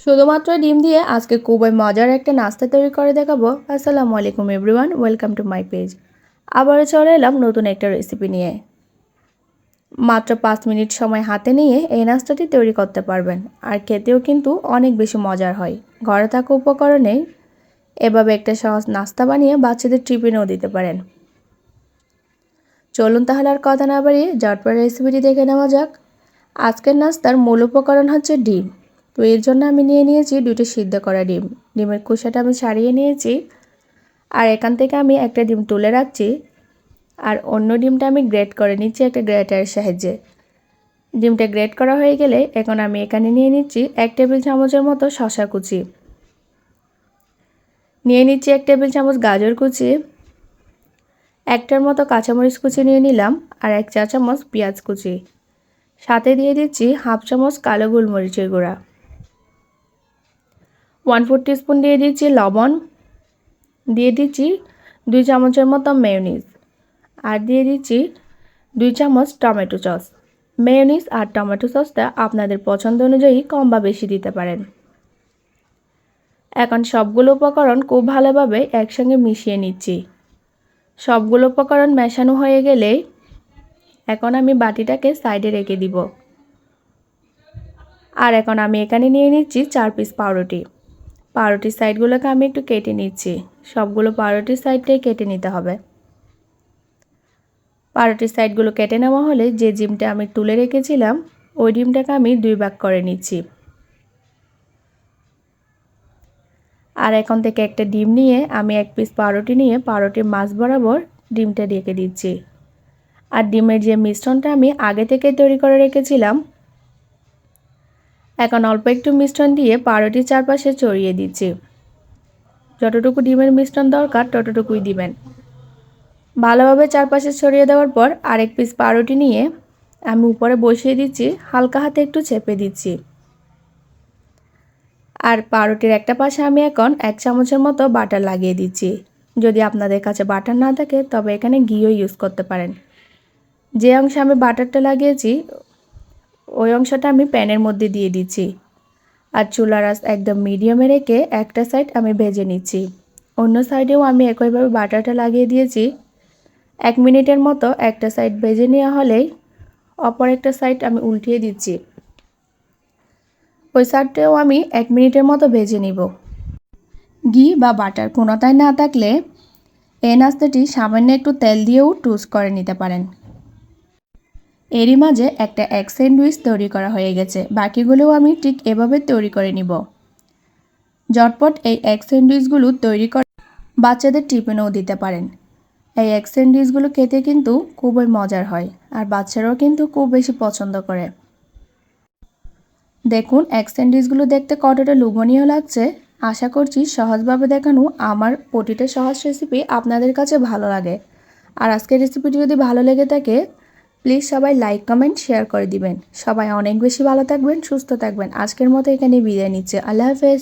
শুধুমাত্র ডিম দিয়ে আজকে খুবই মজার একটা নাস্তা তৈরি করে দেখাবো। আসসালামু আলাইকুম everyone, welcome to my page. আবারও চলে এলাম নতুন একটা রেসিপি নিয়ে। মাত্র 5 মিনিট সময় হাতে নিয়ে এই নাস্তাটি তৈরি করতে পারবেন, আর খেতেও কিন্তু অনেক বেশি মজার হয়। ঘরে থাকা উপকরণেই এভাবে একটা সহজ নাস্তা বানিয়ে বাচ্চাদের টিফিনেও দিতে পারেন। চলুন তাহলে আর কথা না বাড়িয়ে ঝটপট রেসিপিটি দেখে নেওয়া যাক। আজকের নাস্তার মূল উপকরণ হচ্ছে ডিম। তো এর জন্য আমি নিয়ে নিয়েছি 2টি সিদ্ধ করা ডিম। ডিমের খোসাটা আমি ছাড়িয়ে নিয়েছি, আর এখান থেকে আমি একটা ডিম তুলে রাখছি, আর অন্য ডিমটা আমি গ্রেট করে নিচ্ছি একটা গ্রেটারের সাহায্যে। ডিমটা গ্রেট করা হয়ে গেলে এখন আমি এখানে নিয়ে নিচ্ছি 1 টেবিল চামচের মতো শসা কুচি, নিয়ে নিচ্ছি 1 টেবিল চামচ গাজর কুচি, একটার মতো কাঁচামরিচ কুচি নিয়ে নিলাম, আর 1 চা চামচ পেঁয়াজ কুচি, সাথে দিয়ে দিচ্ছি হাফ চামচ কালো গোলমরিচের গুঁড়া, 1/4 টিস্পুন দিয়ে দিচ্ছি লবণ, দিয়ে দিচ্ছি 2 চামচের মতো মেয়োনিজ, আর দিয়ে দিচ্ছি 2 চামচ টমেটো সস। মেয়োনিজ আর টমেটো সসটা আপনাদের পছন্দ অনুযায়ী কম বা বেশি দিতে পারেন। এখন সবগুলো উপকরণ খুব ভালোভাবে একসঙ্গে মিশিয়ে নিচ্ছি। সবগুলো উপকরণ মেশানো হয়ে গেলে এখন আমি বাটিটাকে সাইডে রেখে দিব। আর এখন আমি এখানে নিয়ে নিচ্ছি 4 পিস পাউরুটি। পাউরুটির সাইডগুলোকে আমি একটু কেটে নিচ্ছি। সবগুলো পাউরুটির সাইডটাই কেটে নিতে হবে। পাউরুটির সাইডগুলো কেটে নেওয়া হলে যে ডিমটা আমি তুলে রেখেছিলাম ওই ডিমটাকে আমি 2 ভাগ করে নিচ্ছি। আর এখন থেকে একটা ডিম নিয়ে আমি 1 পিস পাউরুটি নিয়ে পাউরুটির মাঝ বরাবর ডিমটা রেখে দিচ্ছি। আর ডিমের যে মিশ্রণটা আমি আগে থেকে তৈরি করে রেখেছিলাম, এখন অল্প একটু মিশ্রণ দিয়ে পাউরুটির চারপাশে ছড়িয়ে দিচ্ছি। যতটুকু ডিমের মিশ্রণ দরকার ততটুকুই দিবেন। ভালোভাবে চারপাশে ছড়িয়ে দেওয়ার পর আরেক পিস পাউরুটি নিয়ে আমি উপরে বসিয়ে দিচ্ছি, হালকা হাতে একটু চেপে দিচ্ছি। আর পাউরুটির একটা পাশে আমি এখন 1 চামচের মতো বাটার লাগিয়ে দিচ্ছি। যদি আপনাদের কাছে বাটার না থাকে তবে এখানে ঘিও ইউজ করতে পারেন। যে অংশে আমি বাটারটা লাগিয়েছি ওই অংশটা আমি প্যানের মধ্যে দিয়ে দিচ্ছি, আর চুলার আঁচ একদম মিডিয়ামে রেখে একটা সাইড আমি ভেজে নিচ্ছি। অন্য সাইডেও আমি একইভাবে বাটারটা লাগিয়ে দিয়েছি। 1 মিনিটের মতো একটা সাইড ভেজে নেওয়া হলেই অপর একটা সাইড আমি উল্টিয়ে দিচ্ছি। ওই সাইডটাও আমি 1 মিনিটের মতো ভেজে নিব। ঘি বা বাটার কোনোটাই না থাকলে এই নাস্তাটি সামান্য একটু তেল দিয়েও টোস্ট করে নিতে পারেন। এরই মাঝে একটা এগ স্যান্ডউইচ তৈরি করা হয়ে গেছে। বাকিগুলোও আমি ঠিক এভাবে তৈরি করে নিব। ঝটপট এই এগ স্যান্ডউইচগুলো তৈরি করে বাচ্চাদের টিফিনেও দিতে পারেন। এই এগ স্যান্ডউইচগুলো খেতে কিন্তু খুবই মজার হয়, আর বাচ্চারাও কিন্তু খুব বেশি পছন্দ করে। দেখুন এগ স্যান্ডউইচগুলো দেখতে কতটা লোভনীয় লাগছে। আশা করছি সহজভাবে দেখানো আমার প্রতিটা সহজ রেসিপি আপনাদের কাছে ভালো লাগে। আর আজকের রেসিপিটি যদি ভালো লেগে থাকে প্লিজ সবাই লাইক কমেন্ট শেয়ার করে দিবেন। সবাই অনেক বেশি ভালো থাকবেন, সুস্থ থাকবেন। আজকের মতো এখানে বিদায় নিচ্ছে। আল্লাহ হাফেজ।